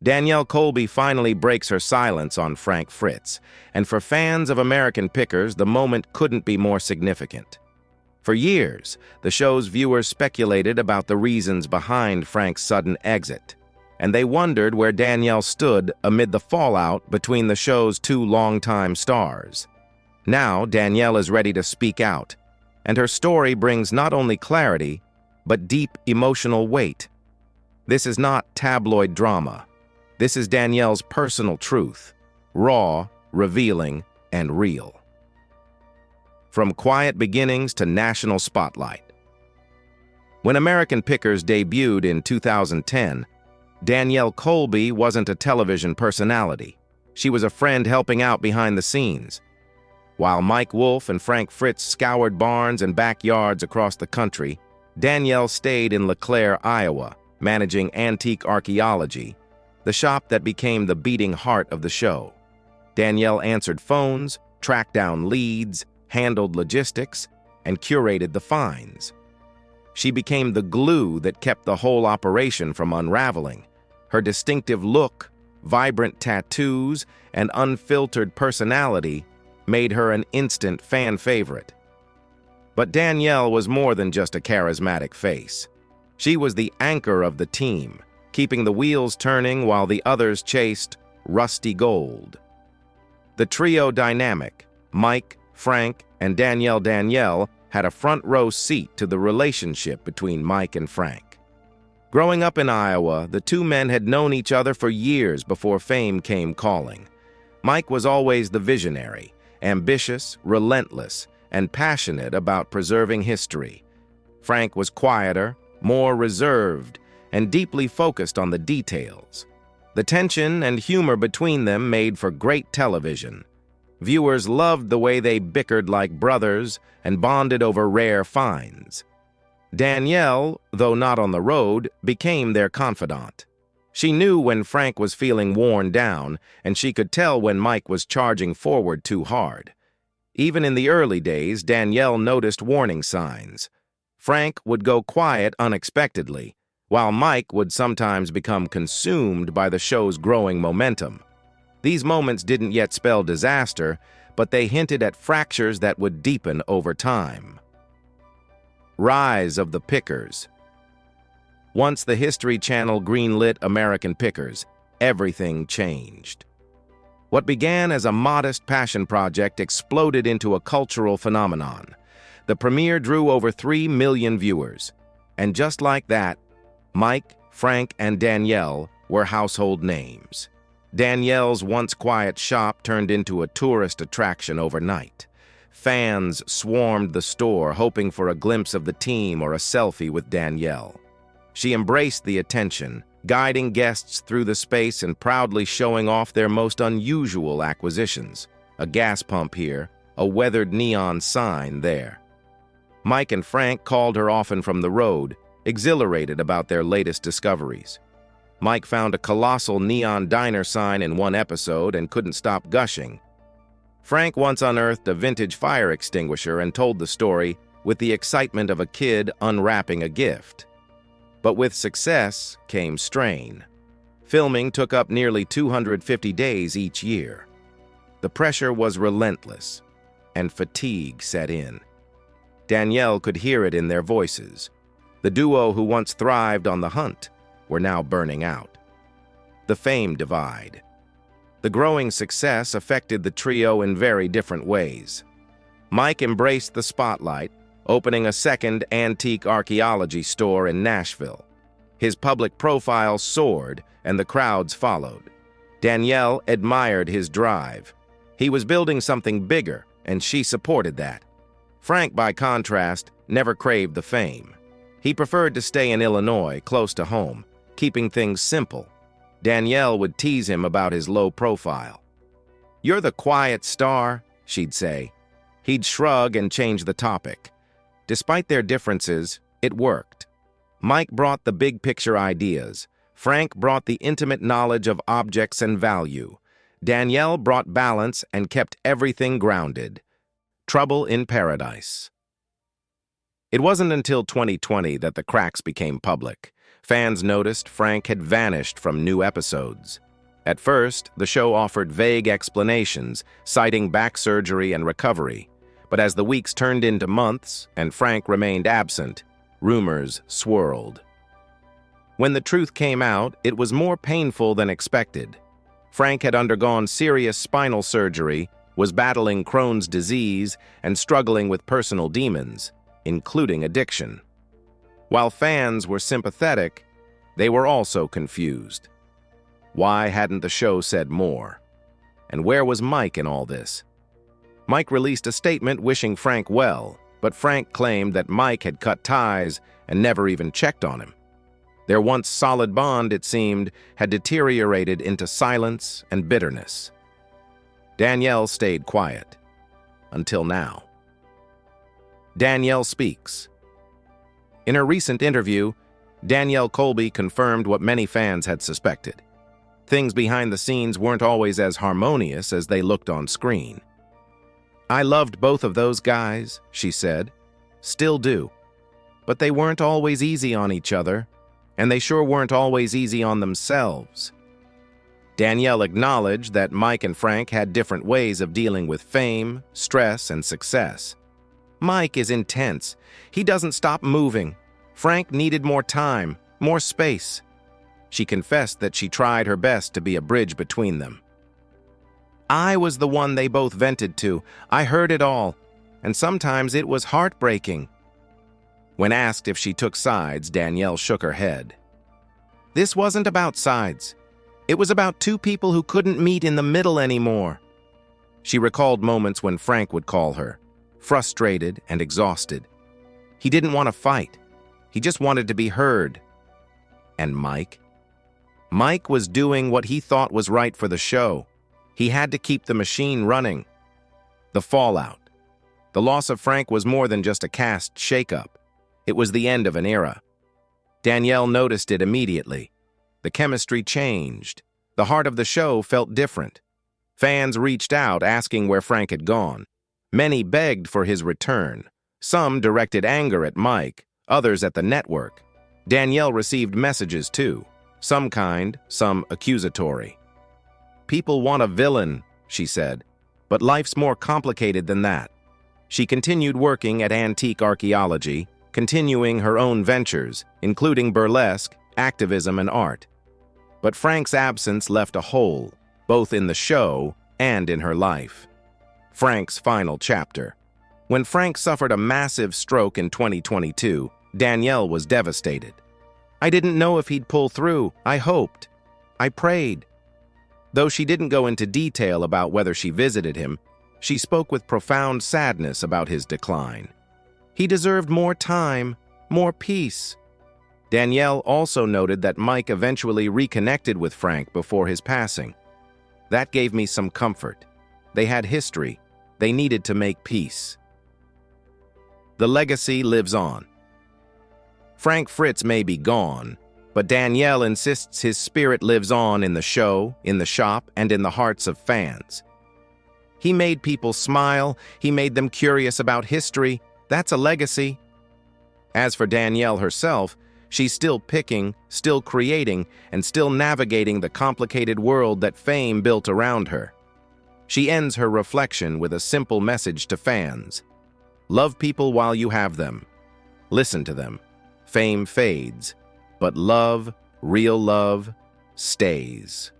Danielle Colby finally breaks her silence on Frank Fritz, and for fans of American Pickers, the moment couldn't be more significant. For years, the show's viewers speculated about the reasons behind Frank's sudden exit, and they wondered where Danielle stood amid the fallout between the show's two longtime stars. Now, Danielle is ready to speak out, and her story brings not only clarity, but deep emotional weight. This is not tabloid drama. This is Danielle's personal truth, raw, revealing, and real. From quiet beginnings to national spotlight. When American Pickers debuted in 2010, Danielle Colby wasn't a television personality. She was a friend helping out behind the scenes. While Mike Wolfe and Frank Fritz scoured barns and backyards across the country, Danielle stayed in LeClaire, Iowa, managing antique archaeology, the shop that became the beating heart of the show. Danielle answered phones, tracked down leads, handled logistics, and curated the finds. She became the glue that kept the whole operation from unraveling. Her distinctive look, vibrant tattoos, and unfiltered personality made her an instant fan favorite. But Danielle was more than just a charismatic face. She was the anchor of the team, keeping the wheels turning while the others chased rusty gold. The trio dynamic, Mike, Frank, and Danielle, had a front-row seat to the relationship between Mike and Frank. Growing up in Iowa, the two men had known each other for years before fame came calling. Mike was always the visionary, ambitious, relentless, and passionate about preserving history. Frank was quieter, more reserved, and deeply focused on the details. The tension and humor between them made for great television. Viewers loved the way they bickered like brothers and bonded over rare finds. Danielle, though not on the road, became their confidant. She knew when Frank was feeling worn down, and she could tell when Mike was charging forward too hard. Even in the early days, Danielle noticed warning signs. Frank would go quiet unexpectedly, while Mike would sometimes become consumed by the show's growing momentum. These moments didn't yet spell disaster, but they hinted at fractures that would deepen over time. Rise of the Pickers. Once the History Channel greenlit American Pickers, everything changed. What began as a modest passion project exploded into a cultural phenomenon. The premiere drew over 3 million viewers, and just like that, Mike, Frank, and Danielle were household names. Danielle's once quiet shop turned into a tourist attraction overnight. Fans swarmed the store, hoping for a glimpse of the team or a selfie with Danielle. She embraced the attention, guiding guests through the space and proudly showing off their most unusual acquisitions. A gas pump here, a weathered neon sign there. Mike and Frank called her often from the road, exhilarated about their latest discoveries. Mike found a colossal neon diner sign in one episode and couldn't stop gushing. Frank once unearthed a vintage fire extinguisher and told the story with the excitement of a kid unwrapping a gift. But with success came strain. Filming took up nearly 250 days each year. The pressure was relentless, and fatigue set in. Danielle could hear it in their voices. The duo who once thrived on the hunt were now burning out. The fame divide. The growing success affected the trio in very different ways. Mike embraced the spotlight, opening a second antique archaeology store in Nashville. His public profile soared, and the crowds followed. Danielle admired his drive. He was building something bigger, and she supported that. Frank, by contrast, never craved the fame. He preferred to stay in Illinois, close to home, keeping things simple. Danielle would tease him about his low profile. "You're the quiet star," she'd say. He'd shrug and change the topic. Despite their differences, it worked. Mike brought the big picture ideas. Frank brought the intimate knowledge of objects and value. Danielle brought balance and kept everything grounded. Trouble in paradise. It wasn't until 2020 that the cracks became public. Fans noticed Frank had vanished from new episodes. At first, the show offered vague explanations, citing back surgery and recovery. But as the weeks turned into months and Frank remained absent, rumors swirled. When the truth came out, it was more painful than expected. Frank had undergone serious spinal surgery, was battling Crohn's disease, and struggling with personal demons, including addiction. While fans were sympathetic, they were also confused. Why hadn't the show said more? And where was Mike in all this? Mike released a statement wishing Frank well, but Frank claimed that Mike had cut ties and never even checked on him. Their once solid bond, it seemed, had deteriorated into silence and bitterness. Danielle stayed quiet. Until now. Danielle speaks. In her recent interview, Danielle Colby confirmed what many fans had suspected. Things behind the scenes weren't always as harmonious as they looked on screen. "I loved both of those guys," she said. "Still do. But they weren't always easy on each other, and they sure weren't always easy on themselves." Danielle acknowledged that Mike and Frank had different ways of dealing with fame, stress, and success. "Mike is intense. He doesn't stop moving. Frank needed more time, more space." She confessed that she tried her best to be a bridge between them. "I was the one they both vented to. I heard it all, and sometimes it was heartbreaking." When asked if she took sides, Danielle shook her head. "This wasn't about sides. It was about two people who couldn't meet in the middle anymore." She recalled moments when Frank would call her, frustrated and exhausted. He didn't want to fight. He just wanted to be heard. And Mike? Mike was doing what he thought was right for the show. He had to keep the machine running. The fallout. The loss of Frank was more than just a cast shakeup. It was the end of an era. Danielle noticed it immediately. The chemistry changed. The heart of the show felt different. Fans reached out asking where Frank had gone. Many begged for his return. Some directed anger at Mike, others at the network. Danielle received messages too. Some kind, some accusatory. "People want a villain," she said, "but life's more complicated than that." She continued working at antique archaeology, continuing her own ventures, including burlesque, activism, and art. But Frank's absence left a hole, both in the show and in her life. Frank's final chapter. When Frank suffered a massive stroke in 2022, Danielle was devastated. "I didn't know if he'd pull through. I hoped. I prayed." Though she didn't go into detail about whether she visited him, she spoke with profound sadness about his decline. "He deserved more time, more peace." Danielle also noted that Mike eventually reconnected with Frank before his passing. "That gave me some comfort. They had history. They needed to make peace." The legacy lives on. Frank Fritz may be gone, but Danielle insists his spirit lives on in the show, in the shop, and in the hearts of fans. He made people smile. He made them curious about history. That's a legacy. As for Danielle herself, she's still picking, still creating, and still navigating the complicated world that fame built around her. She ends her reflection with a simple message to fans. Love people while you have them. Listen to them. Fame fades, but love, real love, stays.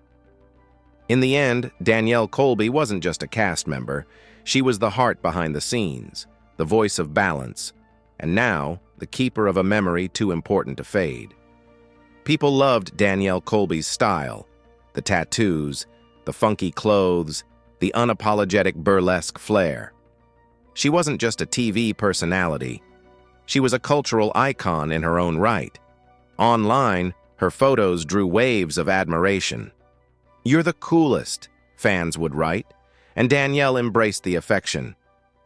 In the end, Danielle Colby wasn't just a cast member. She was the heart behind the scenes, the voice of balance, and now the keeper of a memory too important to fade. People loved Danielle Colby's style, the tattoos, the funky clothes, the unapologetic burlesque flair. She wasn't just a TV personality. She was a cultural icon in her own right. Online, her photos drew waves of admiration. "You're the coolest," fans would write, and Danielle embraced the affection.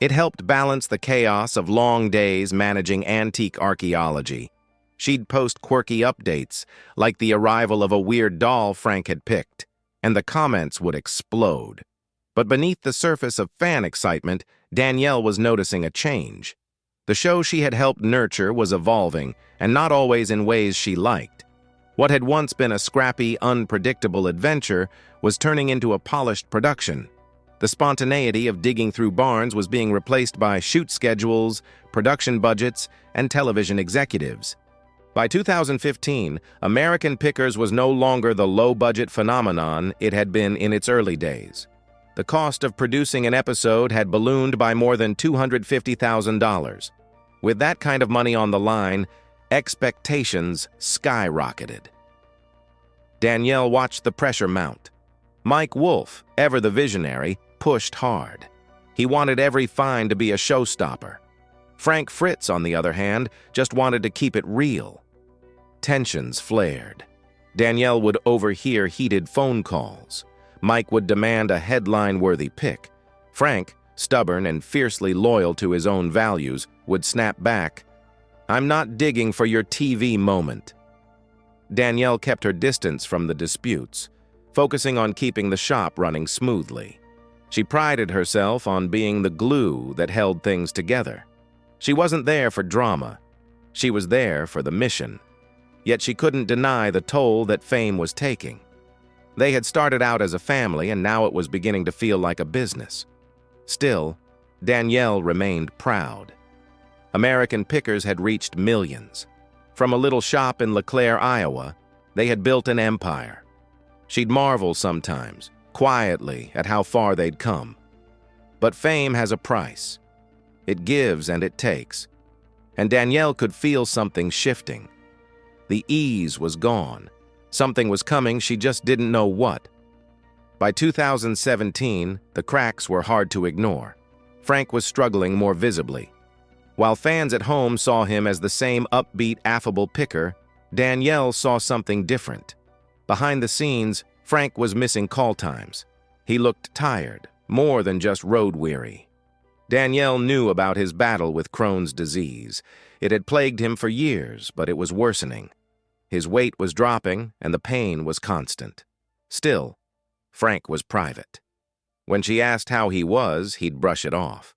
It helped balance the chaos of long days managing antique archaeology. She'd post quirky updates, like the arrival of a weird doll Frank had picked, and the comments would explode. But beneath the surface of fan excitement, Danielle was noticing a change. The show she had helped nurture was evolving, and not always in ways she liked. What had once been a scrappy, unpredictable adventure was turning into a polished production. The spontaneity of digging through barns was being replaced by shoot schedules, production budgets, and television executives. By 2015, American Pickers was no longer the low-budget phenomenon it had been in its early days. The cost of producing an episode had ballooned by more than $250,000. With that kind of money on the line, expectations skyrocketed. Danielle watched the pressure mount. Mike Wolfe, ever the visionary, pushed hard. He wanted every find to be a showstopper. Frank Fritz, on the other hand, just wanted to keep it real. Tensions flared. Danielle would overhear heated phone calls. Mike would demand a headline-worthy pick. Frank, stubborn and fiercely loyal to his own values, would snap back, "I'm not digging for your TV moment." Danielle kept her distance from the disputes, focusing on keeping the shop running smoothly. She prided herself on being the glue that held things together. She wasn't there for drama. She was there for the mission. Yet she couldn't deny the toll that fame was taking. They had started out as a family, and now it was beginning to feel like a business. Still, Danielle remained proud. American Pickers had reached millions. From a little shop in LeClaire, Iowa, they had built an empire. She'd marvel sometimes, quietly, at how far they'd come. But fame has a price. It gives and it takes. And Danielle could feel something shifting. The ease was gone. Something was coming, she just didn't know what. By 2017, the cracks were hard to ignore. Frank was struggling more visibly. While fans at home saw him as the same upbeat, affable picker, Danielle saw something different. Behind the scenes, Frank was missing call times. He looked tired, more than just road-weary. Danielle knew about his battle with Crohn's disease. It had plagued him for years, but it was worsening. His weight was dropping, and the pain was constant. Still, Frank was private. When she asked how he was, he'd brush it off.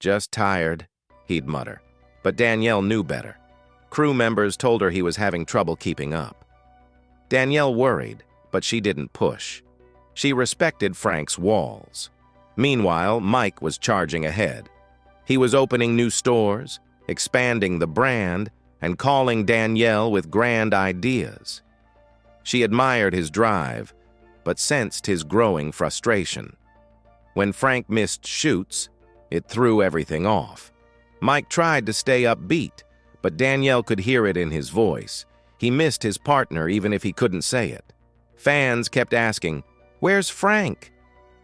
"Just tired," he'd mutter. But Danielle knew better. Crew members told her he was having trouble keeping up. Danielle worried, but she didn't push. She respected Frank's walls. Meanwhile, Mike was charging ahead. He was opening new stores, expanding the brand, and calling Danielle with grand ideas. She admired his drive, but sensed his growing frustration. When Frank missed shoots, it threw everything off. Mike tried to stay upbeat, but Danielle could hear it in his voice. He missed his partner even if he couldn't say it. Fans kept asking, "Where's Frank?"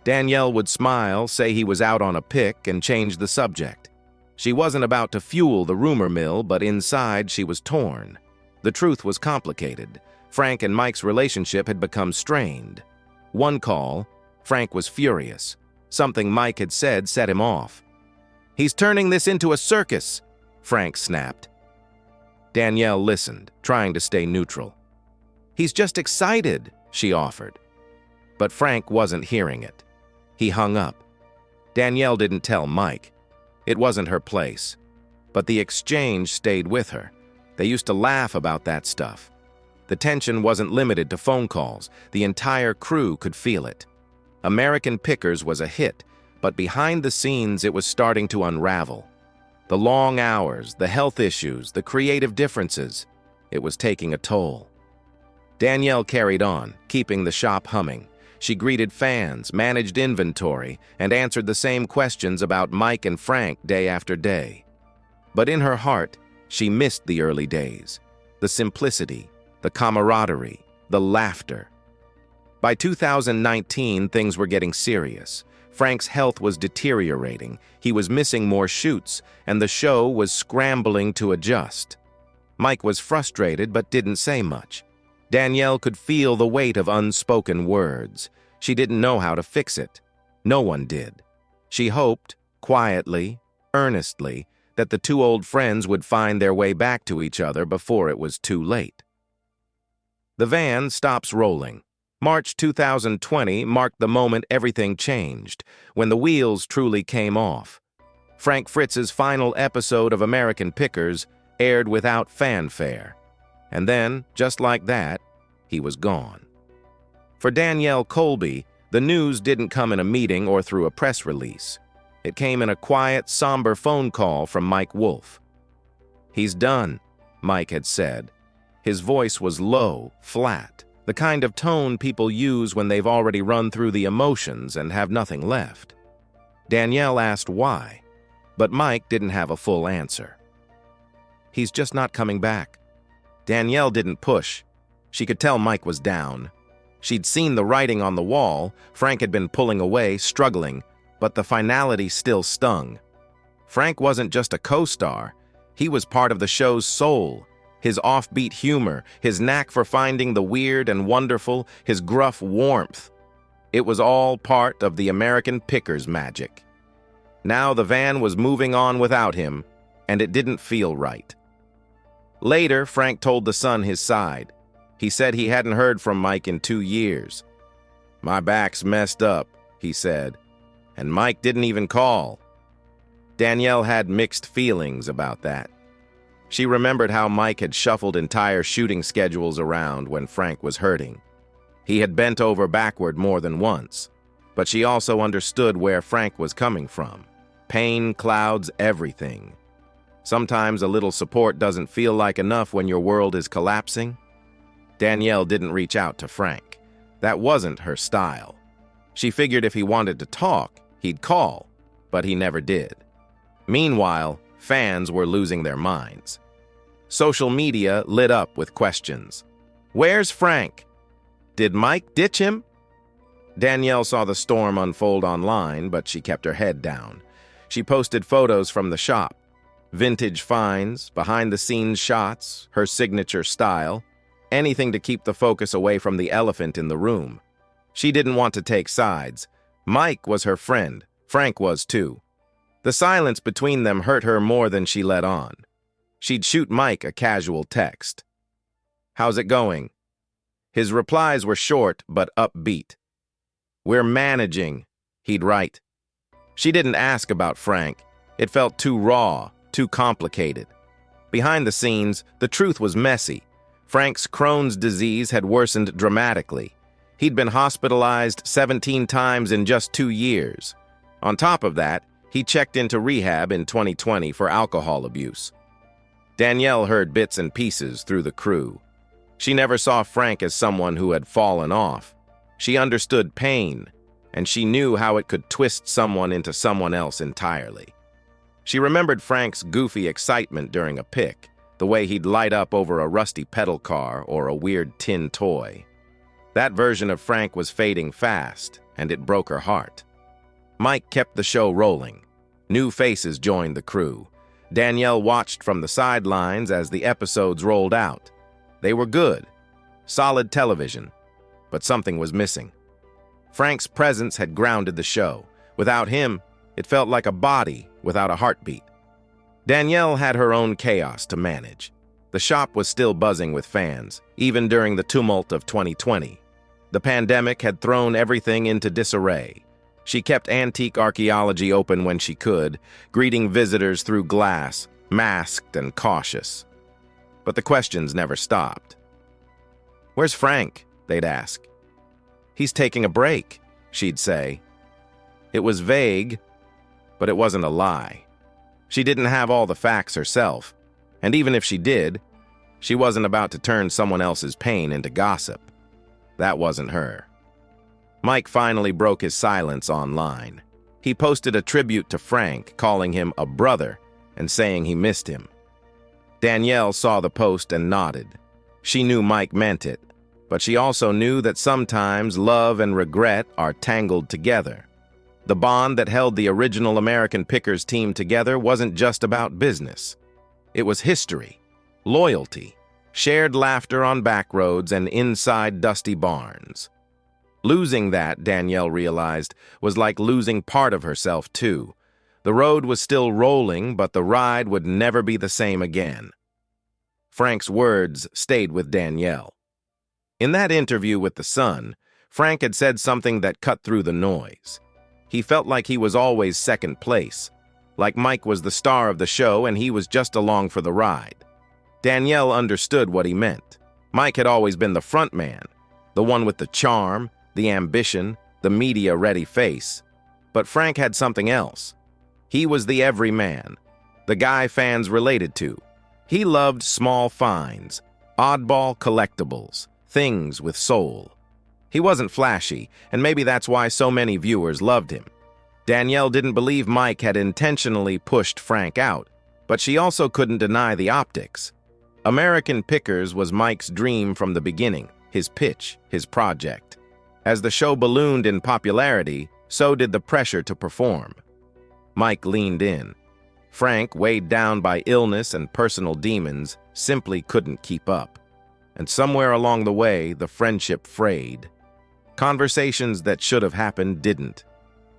Danielle would smile, say he was out on a pick, and change the subject. She wasn't about to fuel the rumor mill, but inside she was torn. The truth was complicated. Frank and Mike's relationship had become strained. One call, Frank was furious. Something Mike had said set him off. "He's turning this into a circus," Frank snapped. Danielle listened, trying to stay neutral. "He's just excited," she offered. But Frank wasn't hearing it. He hung up. Danielle didn't tell Mike. It wasn't her place. But the exchange stayed with her. They used to laugh about that stuff. The tension wasn't limited to phone calls. The entire crew could feel it. American Pickers was a hit, but behind the scenes it was starting to unravel. The long hours, the health issues, the creative differences, it was taking a toll. Danielle carried on, keeping the shop humming. She greeted fans, managed inventory, and answered the same questions about Mike and Frank day after day. But in her heart, she missed the early days, the simplicity, the camaraderie, the laughter. By 2019, things were getting serious. Frank's health was deteriorating, he was missing more shoots, and the show was scrambling to adjust. Mike was frustrated but didn't say much. Danielle could feel the weight of unspoken words. She didn't know how to fix it. No one did. She hoped, quietly, earnestly, that the two old friends would find their way back to each other before it was too late. The van stops rolling. March 2020 marked the moment everything changed, when the wheels truly came off. Frank Fritz's final episode of American Pickers aired without fanfare. And then, just like that, he was gone. For Danielle Colby, the news didn't come in a meeting or through a press release. It came in a quiet, somber phone call from Mike Wolfe. "He's done," Mike had said. His voice was low, flat, the kind of tone people use when they've already run through the emotions and have nothing left. Danielle asked why, but Mike didn't have a full answer. "He's just not coming back." Danielle didn't push. She could tell Mike was down. She'd seen the writing on the wall. Frank had been pulling away, struggling, but the finality still stung. Frank wasn't just a co-star. He was part of the show's soul. His offbeat humor, his knack for finding the weird and wonderful, his gruff warmth. It was all part of the American Pickers magic. Now the van was moving on without him, and it didn't feel right. Later, Frank told the Sun his side. He said he hadn't heard from Mike in 2 years. "My back's messed up," he said, and Mike didn't even call. Danielle had mixed feelings about that. She remembered how Mike had shuffled entire shooting schedules around when Frank was hurting. He had bent over backward more than once, but she also understood where Frank was coming from. Pain clouds everything. Sometimes a little support doesn't feel like enough when your world is collapsing. Danielle didn't reach out to Frank. That wasn't her style. She figured if he wanted to talk, he'd call, but he never did. Meanwhile, fans were losing their minds. Social media lit up with questions. "Where's Frank? Did Mike ditch him?" Danielle saw the storm unfold online, but she kept her head down. She posted photos from the shop. Vintage finds, behind-the-scenes shots, her signature style. Anything to keep the focus away from the elephant in the room. She didn't want to take sides. Mike was her friend. Frank was too. The silence between them hurt her more than she let on. She'd shoot Mike a casual text. "How's it going?" His replies were short but upbeat. "We're managing," he'd write. She didn't ask about Frank. It felt too raw, too complicated. Behind the scenes, the truth was messy. Frank's Crohn's disease had worsened dramatically. He'd been hospitalized 17 times in just 2 years. On top of that, he checked into rehab in 2020 for alcohol abuse. Danielle heard bits and pieces through the crew. She never saw Frank as someone who had fallen off. She understood pain, and she knew how it could twist someone into someone else entirely. She remembered Frank's goofy excitement during a pick, the way he'd light up over a rusty pedal car or a weird tin toy. That version of Frank was fading fast, and it broke her heart. Mike kept the show rolling. New faces joined the crew. Danielle watched from the sidelines as the episodes rolled out. They were good, solid television, but something was missing. Frank's presence had grounded the show. Without him, it felt like a body without a heartbeat. Danielle had her own chaos to manage. The shop was still buzzing with fans, even during the tumult of 2020. The pandemic had thrown everything into disarray. She kept antique archaeology open when she could, greeting visitors through glass, masked and cautious. But the questions never stopped. "Where's Frank?" they'd ask. "He's taking a break," she'd say. It was vague, but it wasn't a lie. She didn't have all the facts herself, and even if she did, she wasn't about to turn someone else's pain into gossip. That wasn't her. Mike finally broke his silence online. He posted a tribute to Frank, calling him a brother and saying he missed him. Danielle saw the post and nodded. She knew Mike meant it, but she also knew that sometimes love and regret are tangled together. The bond that held the original American Pickers team together wasn't just about business. It was history, loyalty, shared laughter on back roads and inside dusty barns. Losing that, Danielle realized, was like losing part of herself, too. The road was still rolling, but the ride would never be the same again. Frank's words stayed with Danielle. In that interview with The Sun, Frank had said something that cut through the noise. He felt like he was always second place, like Mike was the star of the show and he was just along for the ride. Danielle understood what he meant. Mike had always been the front man, the one with the charm, the ambition, the media-ready face. But Frank had something else. He was the everyman, the guy fans related to. He loved small finds, oddball collectibles, things with soul. He wasn't flashy, and maybe that's why so many viewers loved him. Danielle didn't believe Mike had intentionally pushed Frank out, but she also couldn't deny the optics. American Pickers was Mike's dream from the beginning, his pitch, his project. As the show ballooned in popularity, so did the pressure to perform. Mike leaned in. Frank, weighed down by illness and personal demons, simply couldn't keep up. And somewhere along the way, the friendship frayed. Conversations that should have happened didn't.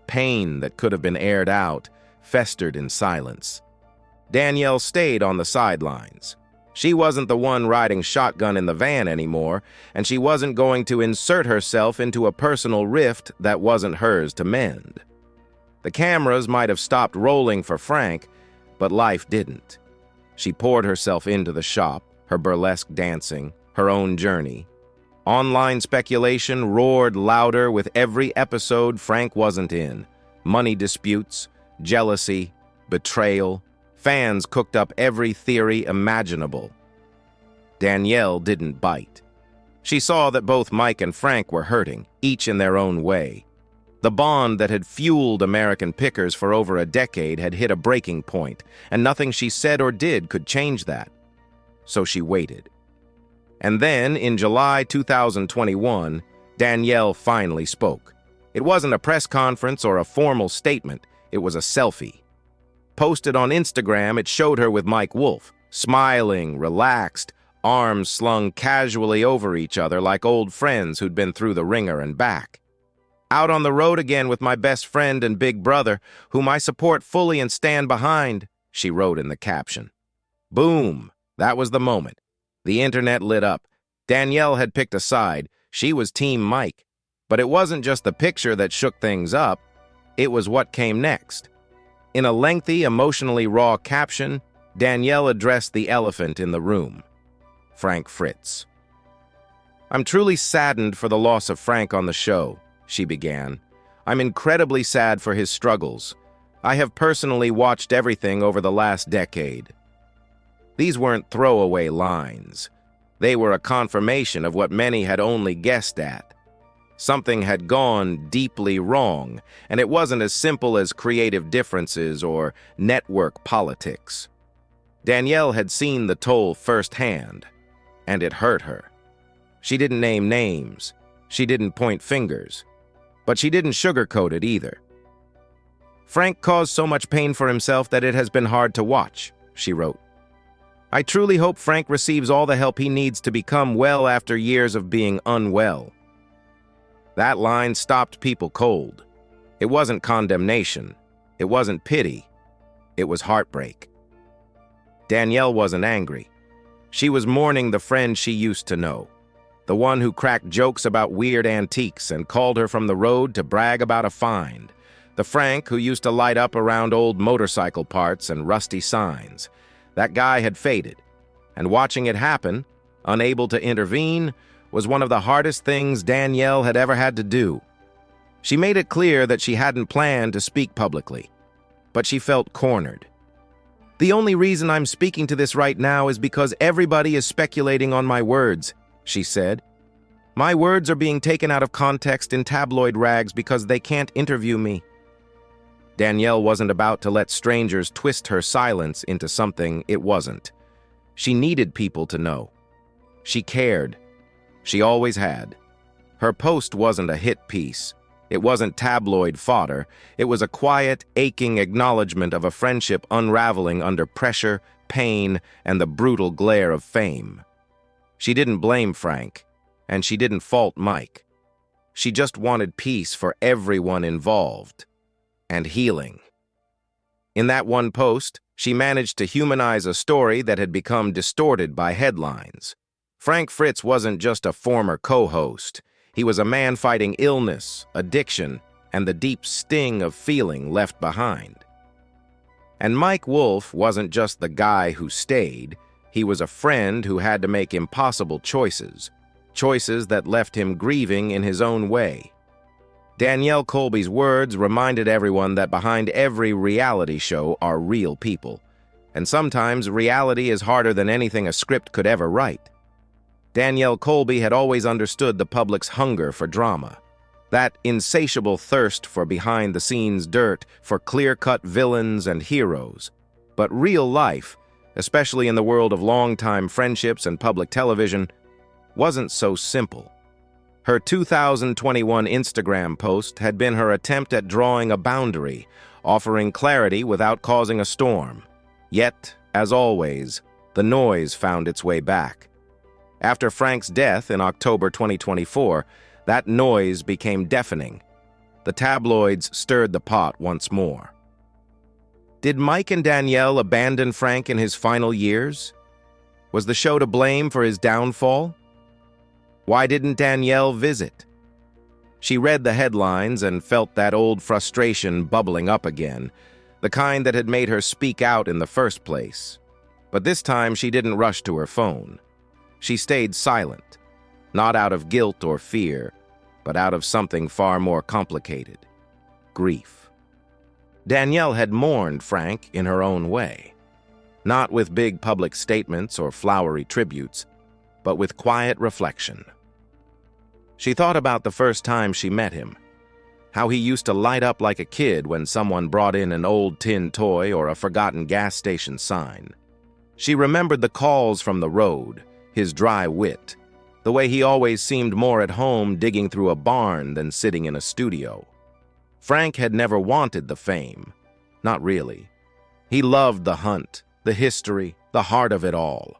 Pain that could have been aired out festered in silence. Danielle stayed on the sidelines. She wasn't the one riding shotgun in the van anymore, and she wasn't going to insert herself into a personal rift that wasn't hers to mend. The cameras might have stopped rolling for Frank, but life didn't. She poured herself into the shop, her burlesque dancing, her own journey. Online speculation roared louder with every episode Frank wasn't in. Money disputes, jealousy, betrayal. Fans cooked up every theory imaginable. Danielle didn't bite. She saw that both Mike and Frank were hurting, each in their own way. The bond that had fueled American Pickers for over a decade had hit a breaking point, and nothing she said or did could change that. So she waited. And then, in July 2021, Danielle finally spoke. It wasn't a press conference or a formal statement, it was a selfie. Posted on Instagram, it showed her with Mike Wolfe, smiling, relaxed, arms slung casually over each other like old friends who'd been through the ringer and back. Out on the road again with my best friend and big brother, whom I support fully and stand behind, she wrote in the caption. Boom! That was the moment. The internet lit up. Danielle had picked a side. She was Team Mike. But it wasn't just the picture that shook things up. It was what came next. In a lengthy, emotionally raw caption, Danielle addressed the elephant in the room. Frank Fritz. I'm truly saddened for the loss of Frank on the show, she began. I'm incredibly sad for his struggles. I have personally watched everything over the last decade. These weren't throwaway lines. They were a confirmation of what many had only guessed at. Something had gone deeply wrong, and it wasn't as simple as creative differences or network politics. Danielle had seen the toll firsthand, and it hurt her. She didn't name names. She didn't point fingers. But she didn't sugarcoat it either. Frank caused so much pain for himself that it has been hard to watch, she wrote. I truly hope Frank receives all the help he needs to become well after years of being unwell. That line stopped people cold. It wasn't condemnation. It wasn't pity. It was heartbreak. Danielle wasn't angry. She was mourning the friend she used to know, the one who cracked jokes about weird antiques and called her from the road to brag about a find, the Frank who used to light up around old motorcycle parts and rusty signs. That guy had faded, and watching it happen, unable to intervene, was one of the hardest things Danielle had ever had to do. She made it clear that she hadn't planned to speak publicly, but she felt cornered. The only reason I'm speaking to this right now is because everybody is speculating on my words, she said. My words are being taken out of context in tabloid rags because they can't interview me. Danielle wasn't about to let strangers twist her silence into something it wasn't. She needed people to know. She cared. She always had. Her post wasn't a hit piece. It wasn't tabloid fodder. It was a quiet, aching acknowledgement of a friendship unraveling under pressure, pain, and the brutal glare of fame. She didn't blame Frank, and she didn't fault Mike. She just wanted peace for everyone involved. And healing. In that one post, she managed to humanize a story that had become distorted by headlines. Frank Fritz wasn't just a former co-host. He was a man fighting illness, addiction, and the deep sting of feeling left behind. And Mike Wolfe wasn't just the guy who stayed. He was a friend who had to make impossible choices, choices that left him grieving in his own way. Danielle Colby's words reminded everyone that behind every reality show are real people, and sometimes reality is harder than anything a script could ever write. Danielle Colby had always understood the public's hunger for drama, that insatiable thirst for behind-the-scenes dirt, for clear-cut villains and heroes. But real life, especially in the world of long-time friendships and public television, wasn't so simple. Her 2021 Instagram post had been her attempt at drawing a boundary, offering clarity without causing a storm. Yet, as always, the noise found its way back. After Frank's death in October 2024, that noise became deafening. The tabloids stirred the pot once more. Did Mike and Danielle abandon Frank in his final years? Was the show to blame for his downfall? Why didn't Danielle visit? She read the headlines and felt that old frustration bubbling up again, the kind that had made her speak out in the first place. But this time she didn't rush to her phone. She stayed silent, not out of guilt or fear, but out of something far more complicated: grief. Danielle had mourned Frank in her own way, not with big public statements or flowery tributes, but with quiet reflection. She thought about the first time she met him, how he used to light up like a kid when someone brought in an old tin toy or a forgotten gas station sign. She remembered the calls from the road, his dry wit, the way he always seemed more at home digging through a barn than sitting in a studio. Frank had never wanted the fame. Not really. He loved the hunt, the history, the heart of it all.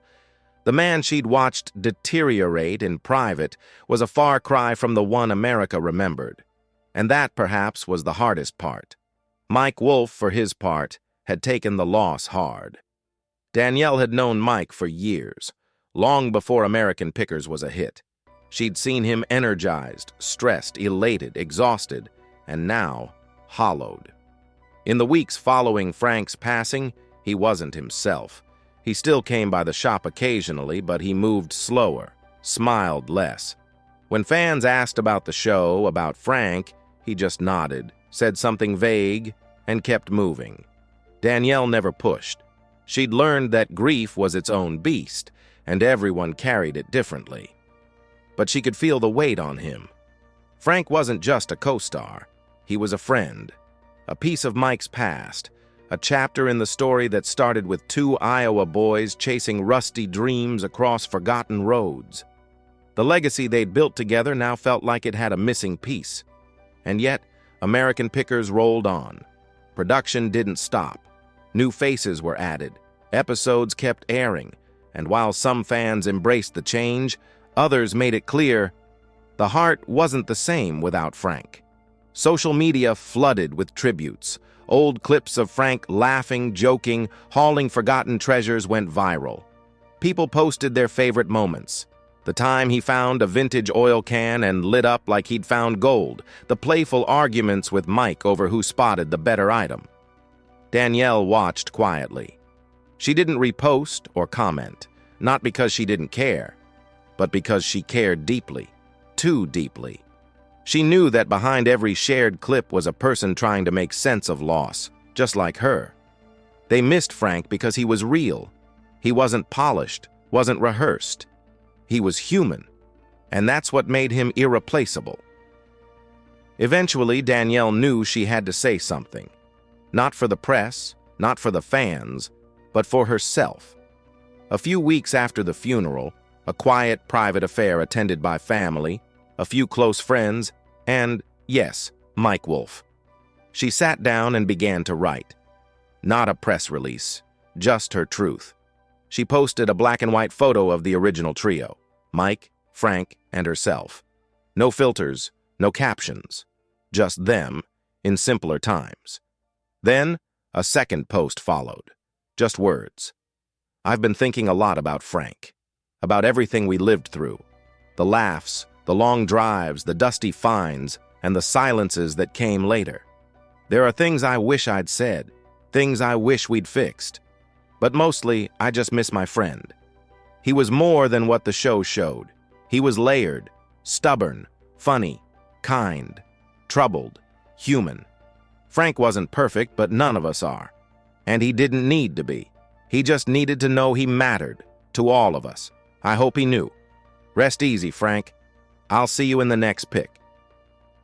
The man she'd watched deteriorate in private was a far cry from the one America remembered. And that, perhaps, was the hardest part. Mike Wolfe, for his part, had taken the loss hard. Danielle had known Mike for years, long before American Pickers was a hit. She'd seen him energized, stressed, elated, exhausted, and now hollowed. In the weeks following Frank's passing, he wasn't himself. He still came by the shop occasionally, but he moved slower, smiled less. When fans asked about the show, about Frank, he just nodded, said something vague, and kept moving. Danielle never pushed. She'd learned that grief was its own beast, and everyone carried it differently. But she could feel the weight on him. Frank wasn't just a co-star. He was a friend, a piece of Mike's past, a chapter in the story that started with two Iowa boys chasing rusty dreams across forgotten roads. The legacy they'd built together now felt like it had a missing piece. And yet, American Pickers rolled on. Production didn't stop. New faces were added. Episodes kept airing. And while some fans embraced the change, others made it clear the heart wasn't the same without Frank. Social media flooded with tributes. Old clips of Frank laughing, joking, hauling forgotten treasures went viral. People posted their favorite moments. The time he found a vintage oil can and lit up like he'd found gold. The playful arguments with Mike over who spotted the better item. Danielle watched quietly. She didn't repost or comment, not because she didn't care, but because she cared deeply, too deeply. She knew that behind every shared clip was a person trying to make sense of loss, just like her. They missed Frank because he was real. He wasn't polished, wasn't rehearsed. He was human, and that's what made him irreplaceable. Eventually, Danielle knew she had to say something. Not for the press, not for the fans, but for herself. A few weeks after the funeral, a quiet, private affair attended by family, a few close friends, and, yes, Mike Wolfe. She sat down and began to write. Not a press release, just her truth. She posted a black and white photo of the original trio, Mike, Frank, and herself. No filters, no captions, just them in simpler times. Then, a second post followed, just words. I've been thinking a lot about Frank, about everything we lived through, the laughs, the long drives, the dusty finds, and the silences that came later. There are things I wish I'd said, things I wish we'd fixed. But mostly, I just miss my friend. He was more than what the show showed. He was layered, stubborn, funny, kind, troubled, human. Frank wasn't perfect, but none of us are. And he didn't need to be. He just needed to know he mattered, to all of us. I hope he knew. Rest easy, Frank. I'll see you in the next pick.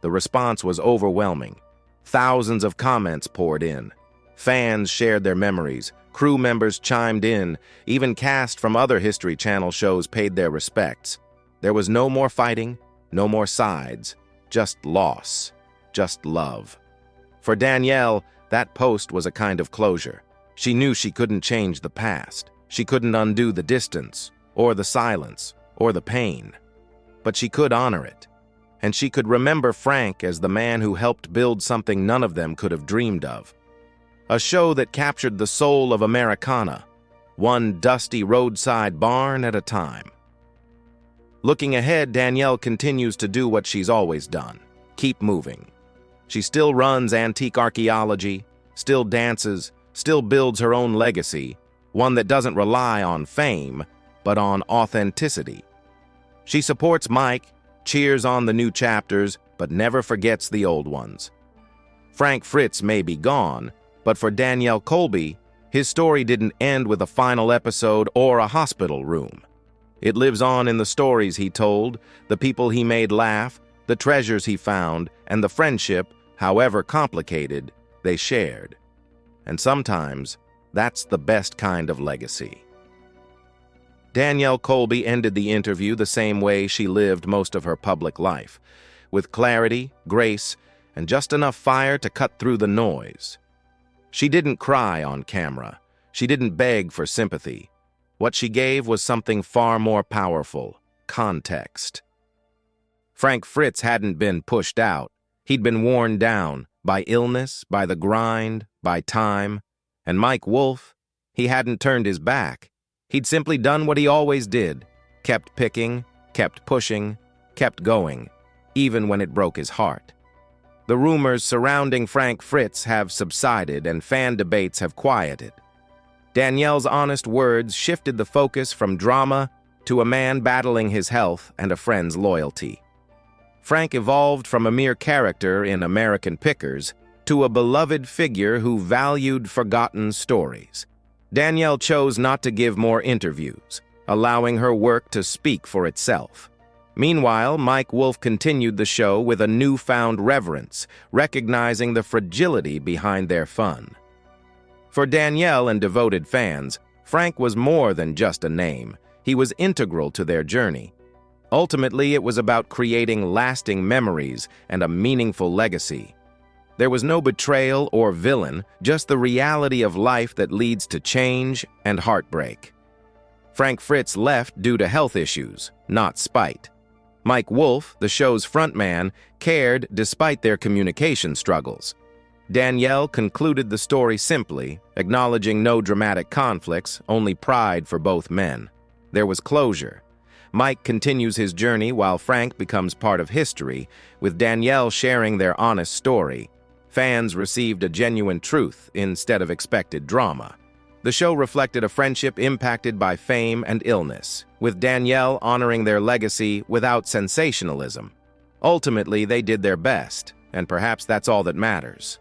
The response was overwhelming. Thousands of comments poured in. Fans shared their memories. Crew members chimed in. Even cast from other History Channel shows paid their respects. There was no more fighting, no more sides. Just loss. Just love. For Danielle, that post was a kind of closure. She knew she couldn't change the past. She couldn't undo the distance, or the silence, or the pain. But she could honor it. And she could remember Frank as the man who helped build something none of them could have dreamed of. A show that captured the soul of Americana, one dusty roadside barn at a time. Looking ahead, Danielle continues to do what she's always done. Keep moving. She still runs antique archaeology, still dances, still builds her own legacy, one that doesn't rely on fame, but on authenticity. She supports Mike, cheers on the new chapters, but never forgets the old ones. Frank Fritz may be gone, but for Danielle Colby, his story didn't end with a final episode or a hospital room. It lives on in the stories he told, the people he made laugh, the treasures he found, and the friendship, however complicated, they shared. And sometimes, that's the best kind of legacy. Danielle Colby ended the interview the same way she lived most of her public life, with clarity, grace, and just enough fire to cut through the noise. She didn't cry on camera. She didn't beg for sympathy. What she gave was something far more powerful: context. Frank Fritz hadn't been pushed out. He'd been worn down by illness, by the grind, by time. And Mike Wolf, he hadn't turned his back. He'd simply done what he always did, kept picking, kept pushing, kept going, even when it broke his heart. The rumors surrounding Frank Fritz have subsided and fan debates have quieted. Danielle's honest words shifted the focus from drama to a man battling his health and a friend's loyalty. Frank evolved from a mere character in American Pickers to a beloved figure who valued forgotten stories. Danielle chose not to give more interviews, allowing her work to speak for itself. Meanwhile, Mike Wolf continued the show with a newfound reverence, recognizing the fragility behind their fun. For Danielle and devoted fans, Frank was more than just a name. He was integral to their journey. Ultimately, it was about creating lasting memories and a meaningful legacy. There was no betrayal or villain, just the reality of life that leads to change and heartbreak. Frank Fritz left due to health issues, not spite. Mike Wolf, the show's frontman, cared despite their communication struggles. Danielle concluded the story simply, acknowledging no dramatic conflicts, only pride for both men. There was closure. Mike continues his journey while Frank becomes part of history, with Danielle sharing their honest story. Fans received a genuine truth instead of expected drama. The show reflected a friendship impacted by fame and illness, with Danielle honoring their legacy without sensationalism. Ultimately, they did their best, and perhaps that's all that matters.